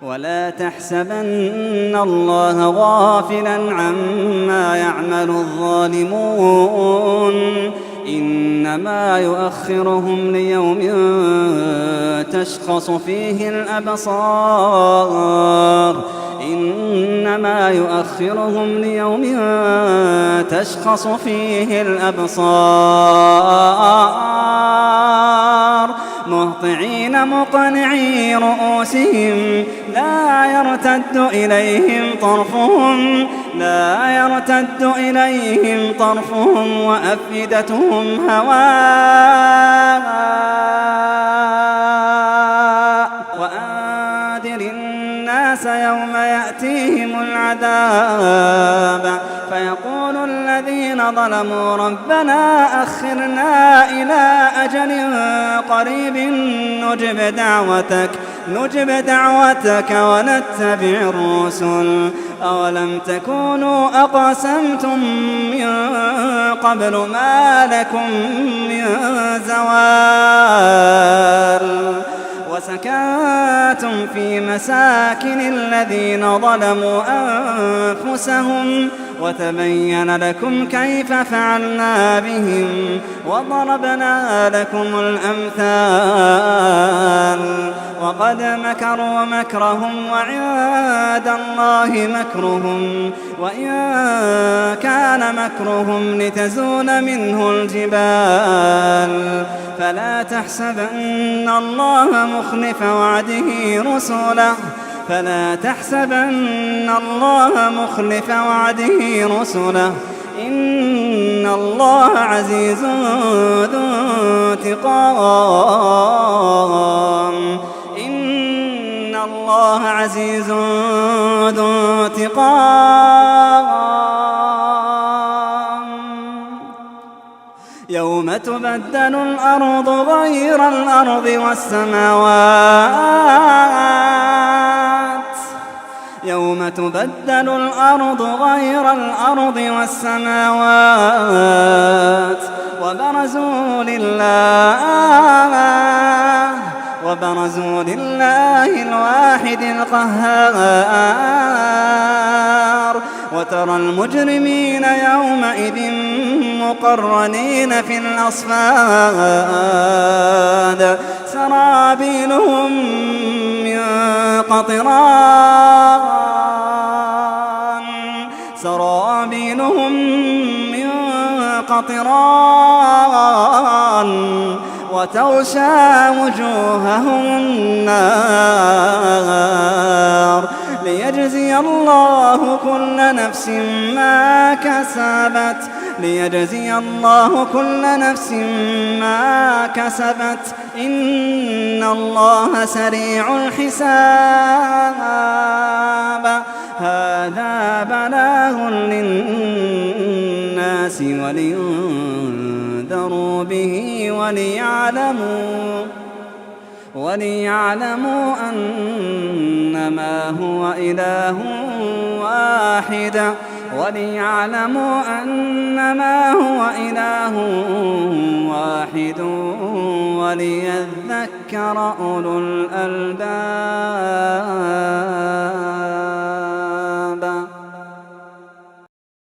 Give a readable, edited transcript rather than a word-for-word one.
ولا تحسبن الله غافلا عما يعمل الظالمون إنما يؤخرهم ليوم تشخص فيه الأبصار إنما يؤخرهم ليوم تشخص فيه الأبصار مهطعين مقنعي رؤوسهم لا يرتد إليهم طرفهم وأفئدتهم هواء وأنذر الناس يوم يأتيهم العذاب فيقول الذين ظلموا ربنا أخرنا إلى أجل قريب نجب دعوتك ونتبع الرسل أولم تكونوا أقسمتم من قبل ما لكم من زوال وسكنتم في مساكن الذين ظلموا أنفسهم وتبين لكم كيف فعلنا بهم وضربنا لكم الأمثال وقد مكروا مكرهم وعند الله مكرهم وإن كان مكرهم لتزول منه الجبال فلا تحسبن الله مخلف وعده رسله إن الله عزيز ذو انتقام يوم تبدل الأرض غير الأرض والسماوات وبرزوا لله الواحد القهار وترى المجرمين يومئذ مقرنين في الأصفاد سرابيلهم من قطران وتغشى وجوههم النار ليجزي الله كل نفس ما كسبت إن الله سريع الحساب هذا بلاغ للناس ولينذروا به وليعلموا أنما هو إله واحد وليذكر أولو الألباب.